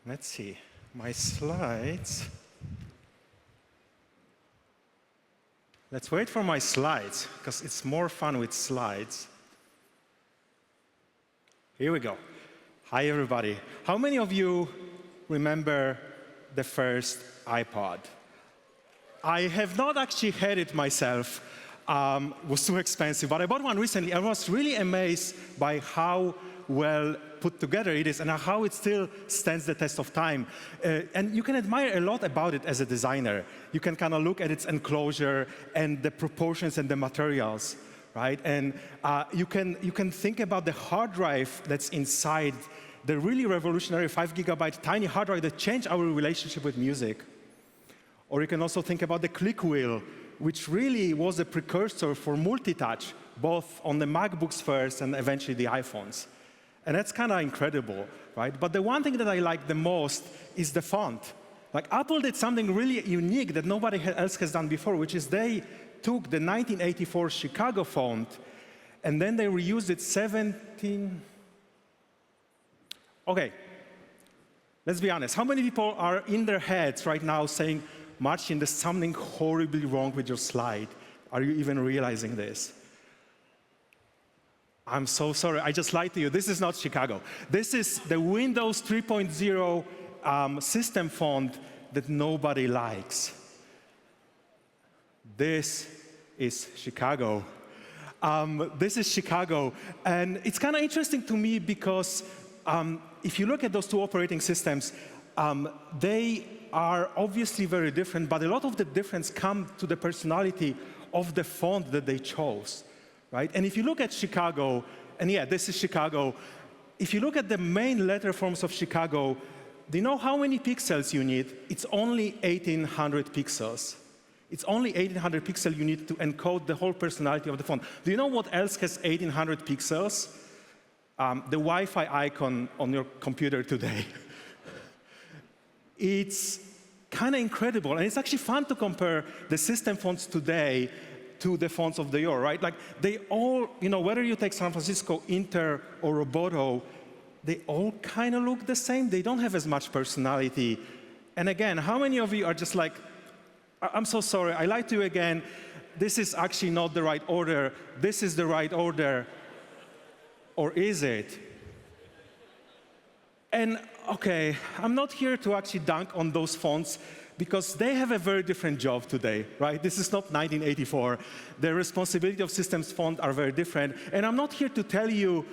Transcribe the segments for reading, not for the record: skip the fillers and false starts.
Let's see, my slides. Let's wait for my slides, because it's more fun with slides. Here we go. Hi, everybody. How many of you remember the first iPod? I have not actually had it myself. It was too expensive, but I bought one recently. I was really amazed by how well put together it is and how it still stands the test of time. And you can admire a lot about it as a designer. You can kind of look at its enclosure and the proportions and the materials, right? And you can think about the hard drive that's inside, the really revolutionary 5 GB tiny hard drive that changed our relationship with music. Or you can also think about the click wheel, which really was a precursor for multi-touch, both on the MacBooks first and eventually the iPhones. And that's kind of incredible, right? But the one thing that I like the most is the font. Like, Apple did something really unique that nobody else has done before, which is they took the 1984 Chicago font, and then they reused it 17... OK, let's be honest. How many people are in their heads right now saying, Marcin, there's something horribly wrong with your slide? Are you even realizing this? I'm so sorry, I just lied to you. This is not Chicago. This is the Windows 3.0 system font that nobody likes. This is Chicago. This is Chicago. And it's kind of interesting to me because if you look at those two operating systems, they are obviously very different, but a lot of the difference comes to the personality of the font that they chose. Right? And if you look at Chicago, and yeah, this is Chicago, if you look at the main letter forms of Chicago, do you know how many pixels you need? It's only 1,800 pixels. It's only 1,800 pixels you need to encode the whole personality of the font. Do you know what else has 1,800 pixels? The Wi-Fi icon on your computer today. It's kind of incredible, and it's actually fun to compare the system fonts today to the fonts of the yore, right? Like, they all, whether you take San Francisco, Inter, or Roboto, they all kind of look the same. They don't have as much personality. And again, how many of you are just like, I'm so sorry, I lied to you again. This is actually not the right order. This is the right order. Or is it? And OK, I'm not here to actually dunk on those fonts, because they have a very different job today, right? This is not 1984. The responsibility of systems font are very different. And I'm not here to tell you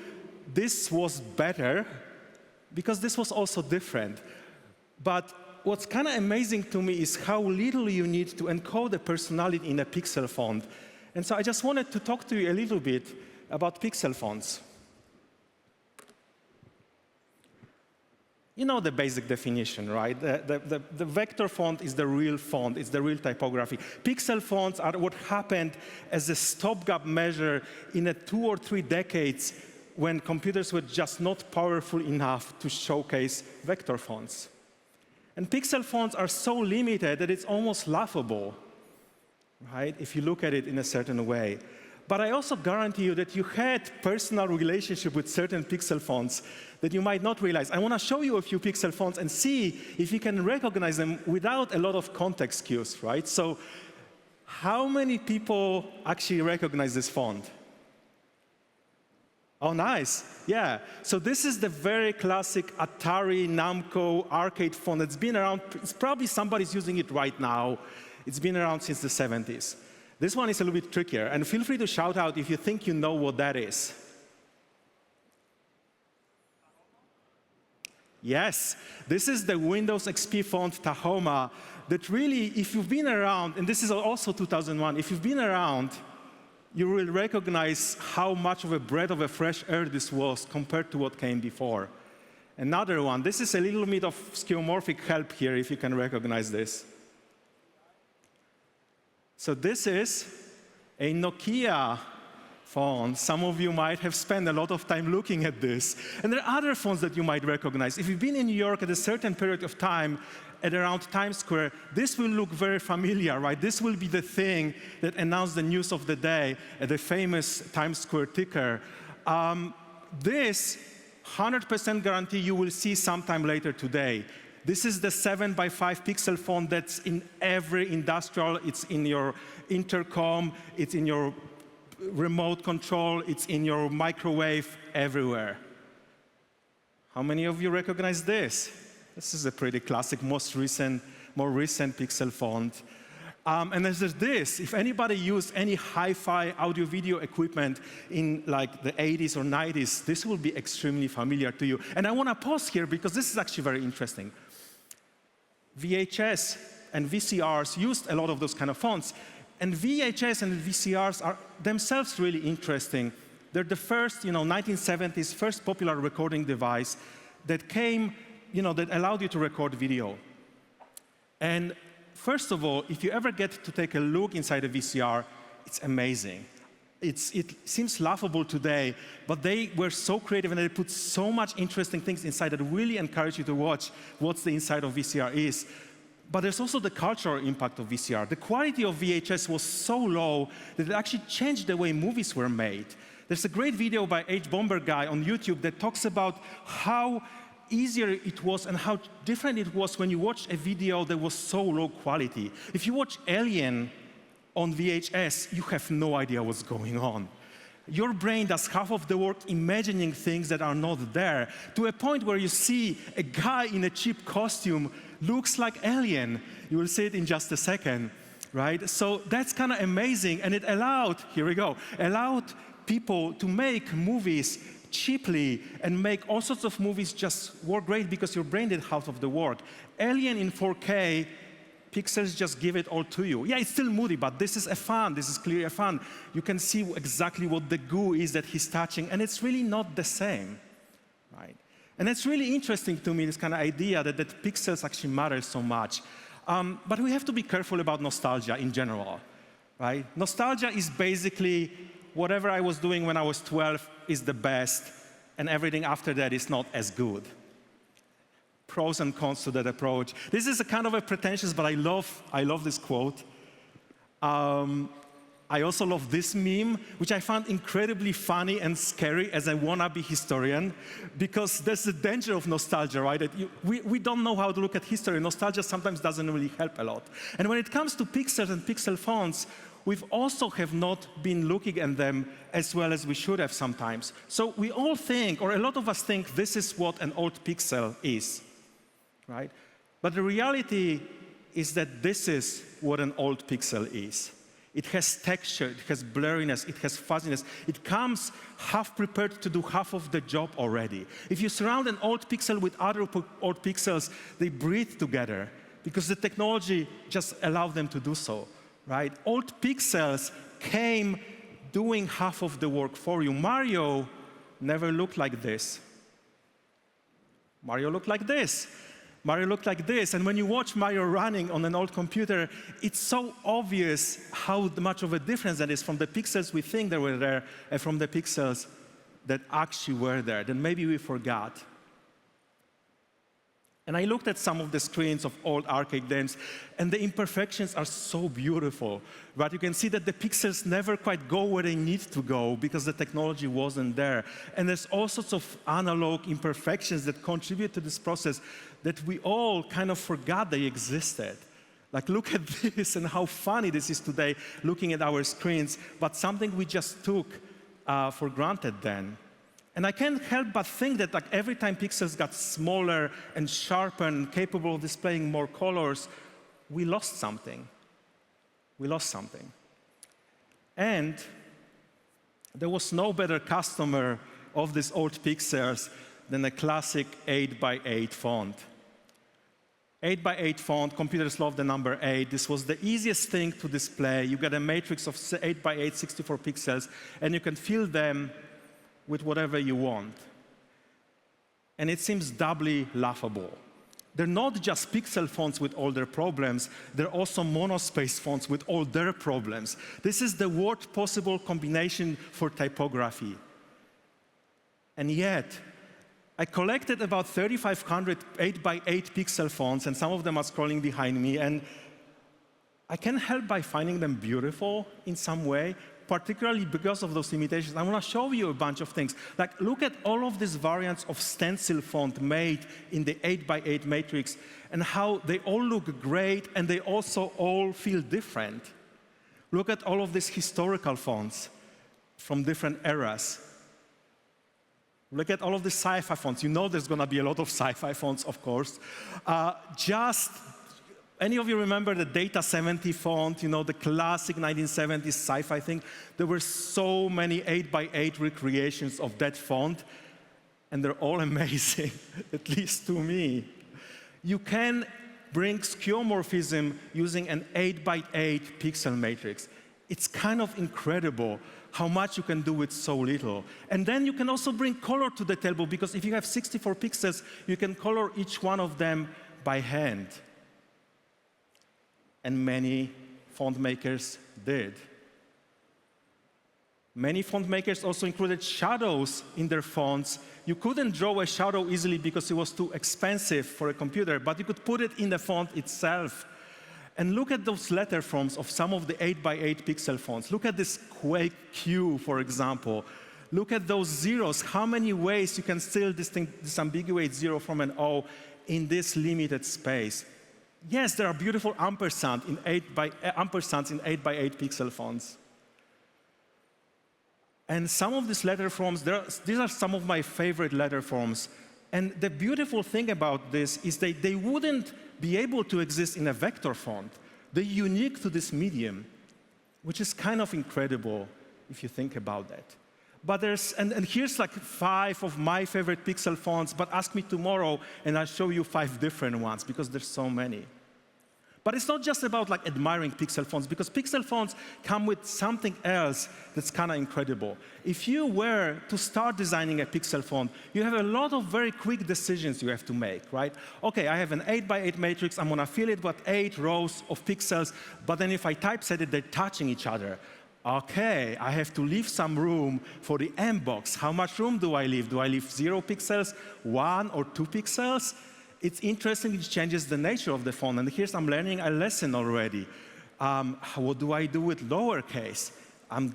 this was better, because this was also different. But what's kind of amazing to me is how little you need to encode the personality in a pixel font. And so I just wanted to talk to you a little bit about pixel fonts. You know the basic definition, right? The vector font is the real font. It's the real typography. Pixel fonts are what happened as a stopgap measure in 2 or 3 decades when computers were just not powerful enough to showcase vector fonts. And pixel fonts are so limited that it's almost laughable, right, if you look at it in a certain way. But I also guarantee you that you had personal relationship with certain pixel fonts that you might not realize. I want to show you a few pixel fonts and see if you can recognize them without a lot of context cues, right? So how many people actually recognize this font? Oh, nice. Yeah. So this is the very classic Atari Namco arcade font that's been around. It's probably somebody's using it right now. It's been around since the 70s. This one is a little bit trickier, and feel free to shout out if you think you know what that is. Yes, this is the Windows XP font Tahoma that really, if you've been around, and this is also 2001, if you've been around, you will recognize how much of a breath of a fresh air this was compared to what came before. Another one, this is a little bit of skeuomorphic help here, if you can recognize this. So this is a Nokia font. Some of you might have spent a lot of time looking at this. And there are other fonts that you might recognize. If you've been in New York at a certain period of time, at around Times Square, this will look very familiar, right? This will be the thing that announced the news of the day at the famous Times Square ticker. This 100% guarantee you will see sometime later today. This is the 7 by 5 pixel font that's in every industrial. It's in your intercom, it's in your remote control, it's in your microwave, everywhere. How many of you recognize this? This is a pretty classic, more recent pixel font. And there's this. If anybody used any hi-fi audio-video equipment in like the 80s or 90s, this will be extremely familiar to you. And I want to pause here because this is actually very interesting. VHS and VCRs used a lot of those kind of fonts. And VHS and VCRs are themselves really interesting. They're the first, 1970s, first popular recording device that came, that allowed you to record video. And first of all, if you ever get to take a look inside a VCR, it's amazing. It seems laughable today, but they were so creative and they put so much interesting things inside that really encourage you to watch what the inside of VCR is. But there's also the cultural impact of VCR. The quality of VHS was so low that it actually changed the way movies were made. There's a great video by Bomber Guy on YouTube that talks about how easier it was and how different it was when you watched a video that was so low quality. If you watch Alien on VHS, you have no idea what's going on. Your brain does half of the work imagining things that are not there, to a point where you see a guy in a cheap costume looks like Alien. You will see it in just a second, right? So that's kind of amazing, and it allowed people to make movies cheaply and make all sorts of movies just work great because your brain did half of the work. Alien in 4K, pixels just give it all to you. Yeah, it's still moody, but this is fun. This is clearly fun. You can see exactly what the goo is that he's touching, and it's really not the same, right? And it's really interesting to me, this kind of idea that pixels actually matter so much. But we have to be careful about nostalgia in general, right? Nostalgia is basically whatever I was doing when I was 12 is the best, and everything after that is not as good. Pros and cons to that approach. This is a kind of a pretentious, but I love this quote. I also love this meme, which I found incredibly funny and scary as a wannabe historian, because there's the danger of nostalgia, right? That we don't know how to look at history. Nostalgia sometimes doesn't really help a lot. And when it comes to pixels and pixel fonts, we've also have not been looking at them as well as we should have sometimes. So we all think, or a lot of us think, this is what an old pixel is, right? But the reality is that this is what an old pixel is. It has texture, it has blurriness, it has fuzziness. It comes half prepared to do half of the job already. If you surround an old pixel with other old pixels, they breathe together because the technology just allowed them to do so, right? Old pixels came doing half of the work for you. Mario never looked like this. Mario looked like this. Mario looked like this, and when you watch Mario running on an old computer, it's so obvious how much of a difference that is from the pixels we think that were there and from the pixels that actually were there, that maybe we forgot. And I looked at some of the screens of old arcade games, and the imperfections are so beautiful, right? You can see that the pixels never quite go where they need to go because the technology wasn't there. And there's all sorts of analog imperfections that contribute to this process that we all kind of forgot they existed. Like, look at this and how funny this is today, looking at our screens, but something we just took for granted then. And I can't help but think that like every time pixels got smaller and sharper and capable of displaying more colors, we lost something. We lost something. And there was no better customer of these old pixels than a classic 8x8 font. 8x8 font, computers love the number 8. This was the easiest thing to display. You get a matrix of 8x8, 64 pixels, and you can fill them with whatever you want. And it seems doubly laughable. They're not just pixel fonts with all their problems, they're also monospace fonts with all their problems. This is the worst possible combination for typography. And yet, I collected about 3,500 8x8 pixel fonts, and some of them are scrolling behind me, and I can't help by finding them beautiful in some way, particularly because of those limitations, I want to show you a bunch of things. Like, look at all of these variants of stencil font made in the 8x8 matrix and how they all look great and they also all feel different. Look at all of these historical fonts from different eras. Look at all of the sci-fi fonts. You know there's going to be a lot of sci-fi fonts, of course. Any of you remember the Data 70 font, the classic 1970s sci-fi thing? There were so many 8x8 recreations of that font, and they're all amazing, at least to me. You can bring skeuomorphism using an 8x8 pixel matrix. It's kind of incredible how much you can do with so little. And then you can also bring color to the table, because if you have 64 pixels, you can color each one of them by hand. And many font makers did. Many font makers also included shadows in their fonts. You couldn't draw a shadow easily because it was too expensive for a computer, but you could put it in the font itself. And look at those letter forms of some of the 8x8 pixel fonts. Look at this Quake Q, for example. Look at those zeros. How many ways you can still disambiguate 0 from an O in this limited space? Yes, there are beautiful ampersands in 8x8 pixel fonts. And some of these letter forms, these are some of my favorite letter forms. And the beautiful thing about this is they wouldn't be able to exist in a vector font. They're unique to this medium, which is kind of incredible if you think about that. But and here's like 5 of my favorite pixel fonts, but ask me tomorrow and I'll show you 5 different ones because there's so many. But it's not just about like admiring pixel fonts, because pixel fonts come with something else that's kind of incredible. If you were to start designing a pixel font, you have a lot of very quick decisions you have to make, right? Okay, I have an 8x8 matrix. I'm going to fill it with 8 rows of pixels, but then if I typeset it, they're touching each other. Okay, I have to leave some room for the M box. How much room do I leave? Do I leave 0 pixels, 1 or 2 pixels? It's interesting, it changes the nature of the font. And here's I'm learning a lesson already. What do I do with lowercase?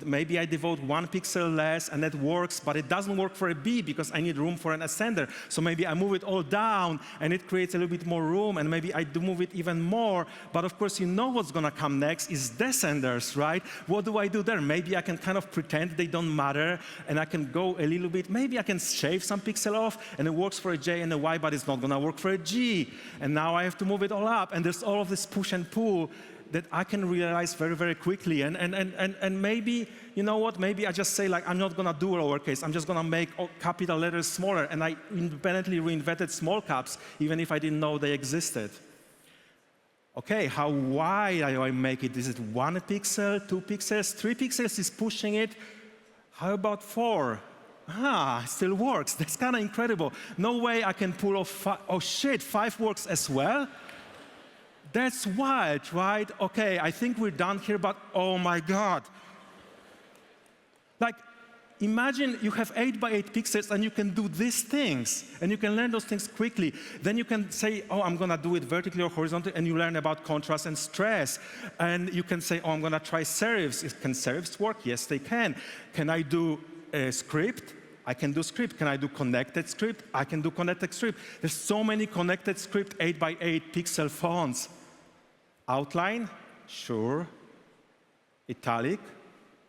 Maybe I devote 1 pixel less, and that works, but it doesn't work for a B because I need room for an ascender. So maybe I move it all down, and it creates a little bit more room, and maybe I do move it even more. But of course, you know what's going to come next is descenders, right? What do I do there? Maybe I can kind of pretend they don't matter, and I can go a little bit. Maybe I can shave some pixel off, and it works for a J and a Y, but it's not going to work for a G. And now I have to move it all up, and there's all of this push and pull that I can realize very, very quickly. And maybe, you know what, maybe I just say, like, I'm not going to do lowercase. I'm just going to make all capital letters smaller. And I independently reinvented small caps, even if I didn't know they existed. Okay, how wide do I make it? Is it 1 pixel, 2 pixels, 3 pixels is pushing it? How about 4? It still works. That's kind of incredible. No way I can pull off 5. Oh, shit, 5 works as well? That's wild, right? Okay, I think we're done here, but oh my God. Like, imagine you have 8x8 pixels and you can do these things, and you can learn those things quickly. Then you can say, oh, I'm going to do it vertically or horizontally, and you learn about contrast and stress. And you can say, oh, I'm going to try serifs. Can serifs work? Yes, they can. Can I do a script? I can do script. Can I do connected script? I can do connected script. There's so many connected script 8x8 pixel fonts. Outline? Sure. Italic?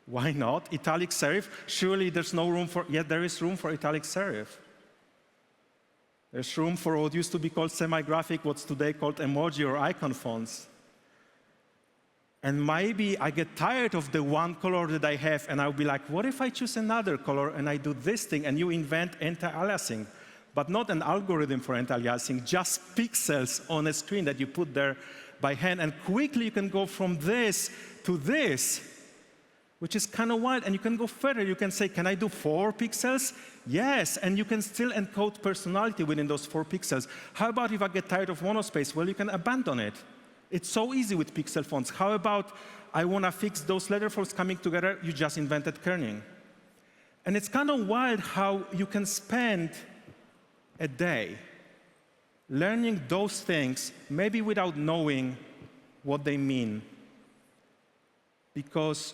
Why not? Italic serif? Surely there's no room for, yeah, there is room for italic serif. There's room for what used to be called semi-graphic, what's today called emoji or icon fonts. And maybe I get tired of the one color that I have, and I'll be like, what if I choose another color and I do this thing, and you invent anti-aliasing, but not an algorithm for anti-aliasing, just pixels on a screen that you put there by hand, and quickly you can go from this to this, which is kind of wild. And you can go further. You can say, can I do 4 pixels? Yes, and you can still encode personality within those 4 pixels. How about if I get tired of monospace? Well, you can abandon it. It's so easy with pixel fonts. How about I want to fix those letter forms coming together? You just invented kerning. And it's kind of wild how you can spend a day learning those things, maybe without knowing what they mean. Because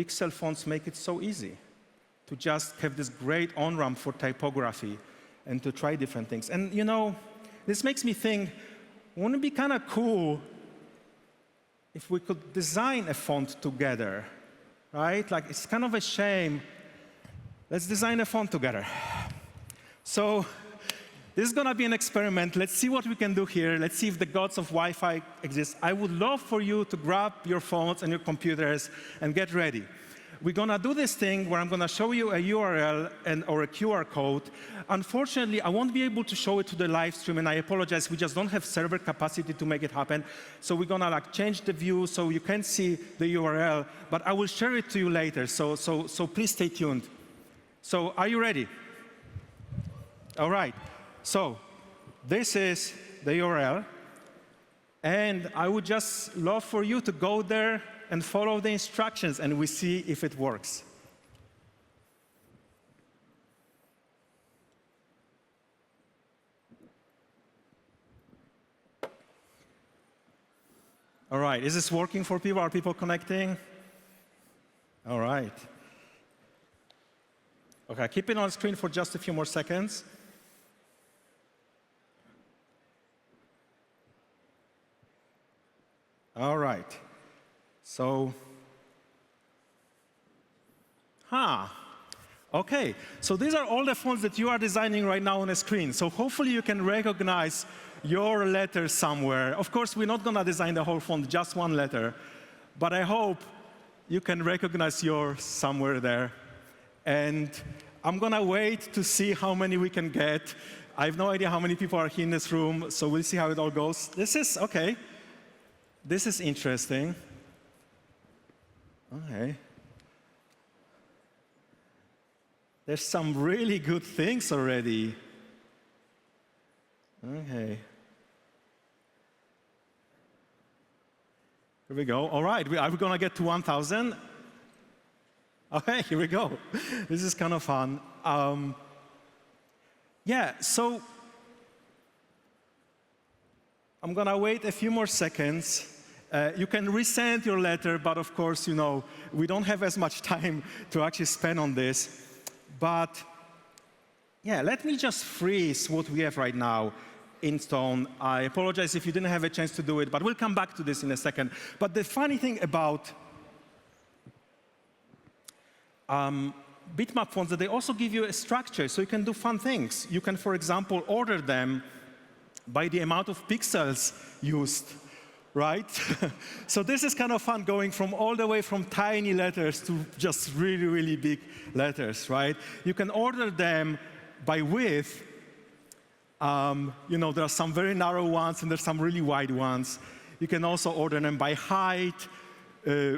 Pixel fonts make it so easy to just have this great on-ramp for typography and to try different things. And this makes me think, wouldn't it be kind of cool if we could design a font together, right? Like, it's kind of a shame. Let's design a font together. So this is going to be an experiment. Let's see what we can do here. Let's see if the gods of Wi-Fi exist. I would love for you to grab your phones and your computers and get ready. We're going to do this thing where I'm going to show you a URL or a QR code. Unfortunately, I won't be able to show it to the live stream, and I apologize. We just don't have server capacity to make it happen. So we're going to change the view so you can see the URL, but I will share it to you later. So please stay tuned. So are you ready? All right. So this is the URL, and I would just love for you to go there and follow the instructions, and we see if it works. All right, is this working for people? Are people connecting? All right. Okay, keep it on screen for just a few more seconds. All right. So, okay. So these are all the fonts that you are designing right now on the screen. So hopefully you can recognize your letter somewhere. Of course, we're not going to design the whole font, just one letter. But I hope you can recognize yours somewhere there. And I'm going to wait to see how many we can get. I have no idea how many people are here in this room, so we'll see how it all goes. This is, okay. This is interesting. Okay. There's some really good things already. Okay. Here we go. All right, are we going to get to 1,000? Okay, here we go. This is kind of fun. Yeah, so I'm going to wait a few more seconds. You can resend your letter, but of course, we don't have as much time to actually spend on this. But yeah, let me just freeze what we have right now in Stone. I apologize if you didn't have a chance to do it, but we'll come back to this in a second. But the funny thing about bitmap fonts, that they also give you a structure, so you can do fun things. You can, for example, order them by the amount of pixels used, right? So this is kind of fun, going from all the way from tiny letters to just really, really big letters, right? You can order them by width. There are some very narrow ones, and there's some really wide ones. You can also order them by height,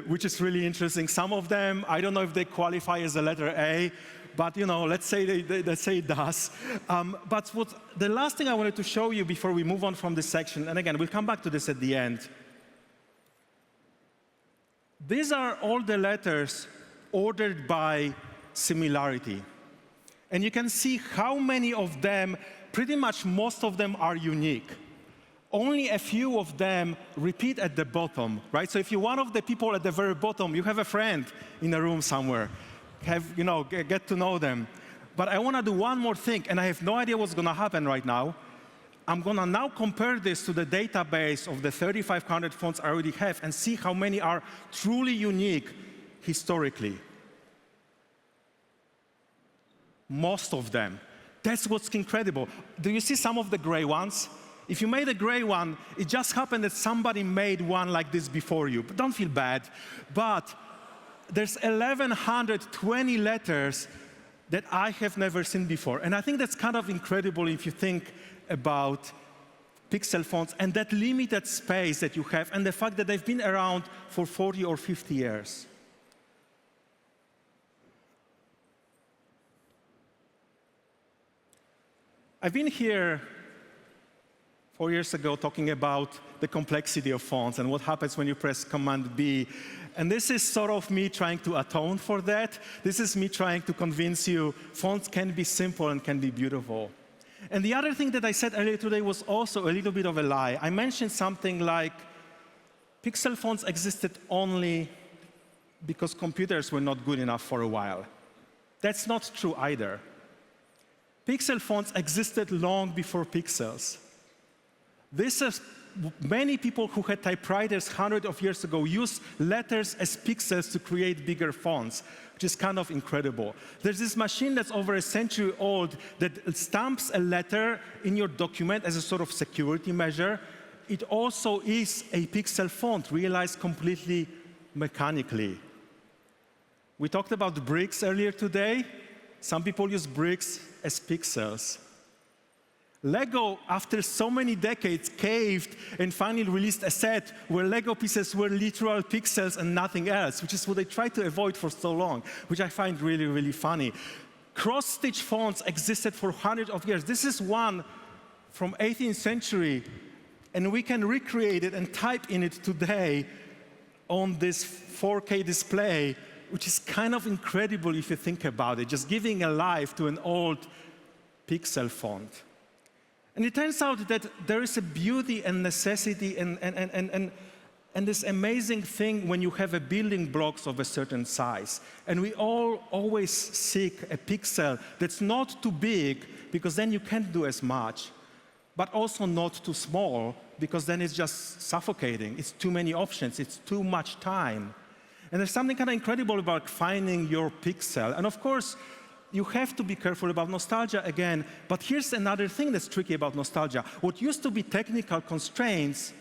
which is really interesting. Some of them, I don't know if they qualify as a letter A, but let's say it does. But the last thing I wanted to show you before we move on from this section, and again, we'll come back to this at the end. These are all the letters ordered by similarity. And you can see how many of them, pretty much most of them, are unique. Only a few of them repeat at the bottom, right? So if you're one of the people at the very bottom, you have a friend in a room somewhere. Get to know them. But I want to do one more thing, and I have no idea what's going to happen right now. I'm going to now compare this to the database of the 3,500 fonts I already have and see how many are truly unique historically. Most of them. That's what's incredible. Do you see some of the gray ones? If you made a gray one, it just happened that somebody made one like this before you. But don't feel bad. But there's 1,120 letters that I have never seen before. And I think that's kind of incredible if you think about pixel fonts and that limited space that you have and the fact that they've been around for 40 or 50 years. I've been here 4 years ago talking about the complexity of fonts and what happens when you press Command B. And this is sort of me trying to atone for that. This is me trying to convince you fonts can be simple and can be beautiful. And the other thing that I said earlier today was also a little bit of a lie. I mentioned something like pixel fonts existed only because computers were not good enough for a while. That's not true either. Pixel fonts existed long before pixels. Many people who had typewriters hundreds of years ago used letters as pixels to create bigger fonts, which is kind of incredible. There's this machine that's over a century old that stamps a letter in your document as a sort of security measure. It also is a pixel font, realized completely mechanically. We talked about bricks earlier today. Some people use bricks as pixels. Lego, after so many decades, caved and finally released a set where Lego pieces were literal pixels and nothing else, which is what they tried to avoid for so long, which I find really, really funny. Cross-stitch fonts existed for hundreds of years. This is one from 18th century, and we can recreate it and type in it today on this 4K display, which is kind of incredible if you think about it, just giving a life to an old pixel font. And it turns out that there is a beauty and necessity and this amazing thing when you have a building blocks of a certain size. And we all always seek a pixel that's not too big, because then you can't do as much, but also not too small, because then it's just suffocating. It's too many options. It's too much time. And there's something kind of incredible about finding your pixel. And of course, you have to be careful about nostalgia again, but here's another thing that's tricky about nostalgia. What used to be technical constraints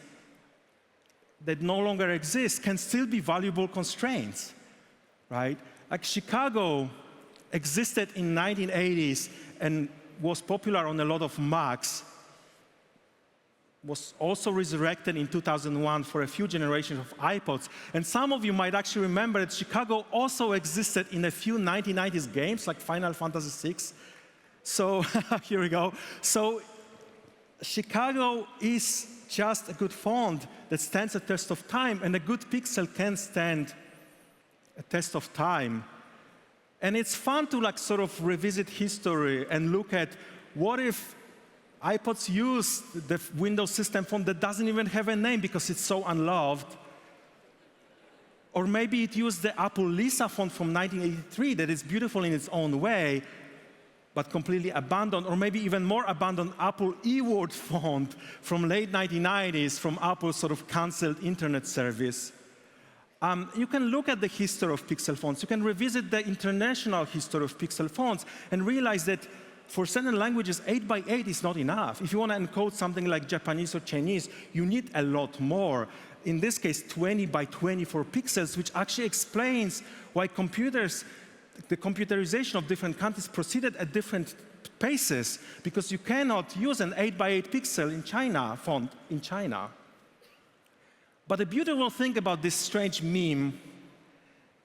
that no longer exist can still be valuable constraints, right? Like Chicago existed in 1980s and was popular on a lot of Macs, was also resurrected in 2001 for a few generations of iPods. And some of you might actually remember that Chicago also existed in a few 1990s games, like Final Fantasy VI. So here we go. So Chicago is just a good font that stands a test of time, and a good pixel can stand a test of time. And it's fun to sort of revisit history and look at what if iPods use the Windows system font that doesn't even have a name because it's so unloved. Or maybe it used the Apple Lisa font from 1983 that is beautiful in its own way, but completely abandoned. Or maybe even more abandoned, Apple eWord font from late 1990s from Apple's sort of canceled internet service. You can look at the history of pixel fonts. You can revisit the international history of pixel fonts and realize that for certain languages, 8x8 is not enough. If you want to encode something like Japanese or Chinese, you need a lot more. In this case, 20x24 pixels, which actually explains why computers, the computerization of different countries proceeded at different paces, because you cannot use an 8x8 pixel in China, font in China. But the beautiful thing about this strange meme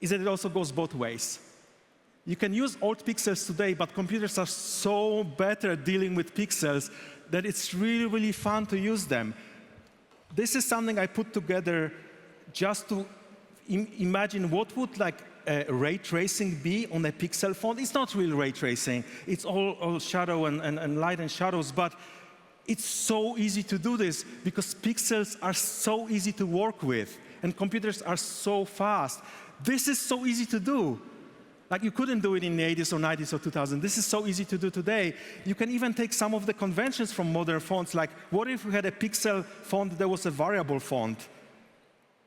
is that it also goes both ways. You can use old pixels today, but computers are so better at dealing with pixels that it's really, really fun to use them. This is something I put together just to imagine what would ray tracing be on a pixel font. It's not real ray tracing. It's all shadow and light and shadows, but it's so easy to do this because pixels are so easy to work with and computers are so fast. This is so easy to do. Like you couldn't do it in the 80s or 90s or 2000. This is so easy to do today. You can even take some of the conventions from modern fonts, like what if we had a pixel font that was a variable font?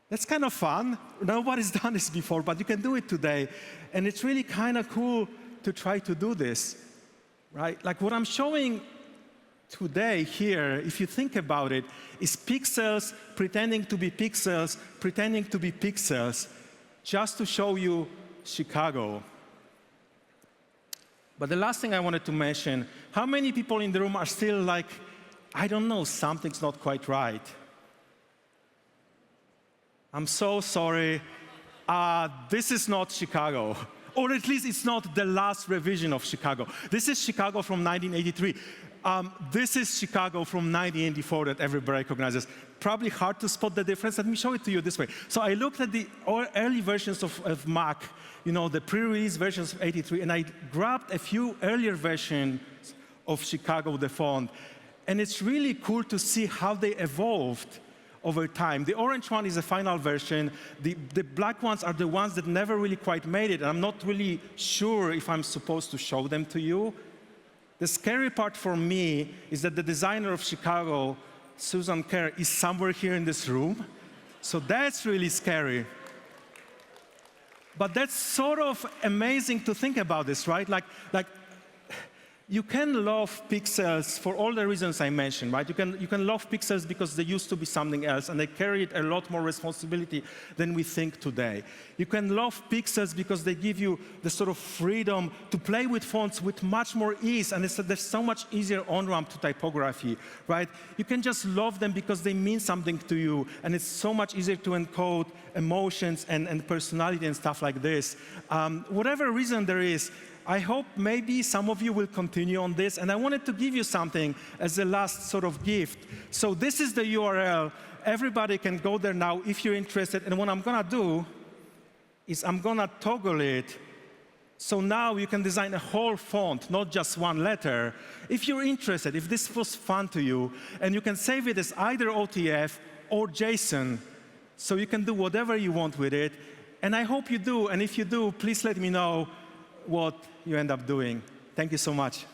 That's kind of fun. Nobody's done this before, but you can do it today. And it's really kind of cool to try to do this, right? Like what I'm showing today here, if you think about it, is pixels pretending to be pixels, pretending to be pixels, just to show you Chicago. But the last thing I wanted to mention, how many people in the room are still like, I don't know, something's not quite right? I'm so sorry. This is not Chicago. Or at least it's not the last revision of Chicago. This is Chicago from 1983. This is Chicago from 1984 that everybody recognizes. Probably hard to spot the difference. Let me show it to you this way. So I looked at the early versions of Mac, the pre-release versions of 83, and I grabbed a few earlier versions of Chicago, the font. And it's really cool to see how they evolved over time. The orange one is the final version. The black ones are the ones that never really quite made it. And I'm not really sure if I'm supposed to show them to you. The scary part for me is that the designer of Chicago, Susan Kerr, is somewhere here in this room. So that's really scary. But that's sort of amazing to think about this, right? Like you can love pixels for all the reasons I mentioned, right? You can love pixels because they used to be something else, and they carried a lot more responsibility than we think today. You can love pixels because they give you the sort of freedom to play with fonts with much more ease, and there's so much easier on-ramp to typography, right? You can just love them because they mean something to you, and it's so much easier to encode emotions and personality and stuff like this. Whatever reason there is, I hope maybe some of you will continue on this, and I wanted to give you something as a last sort of gift. So this is the URL. Everybody can go there now if you're interested, and what I'm gonna do is I'm gonna toggle it, so now you can design a whole font, not just one letter. If you're interested, if this was fun to you, and you can save it as either OTF or JSON, so you can do whatever you want with it, and I hope you do, and if you do, please let me know what you end up doing. Thank you so much.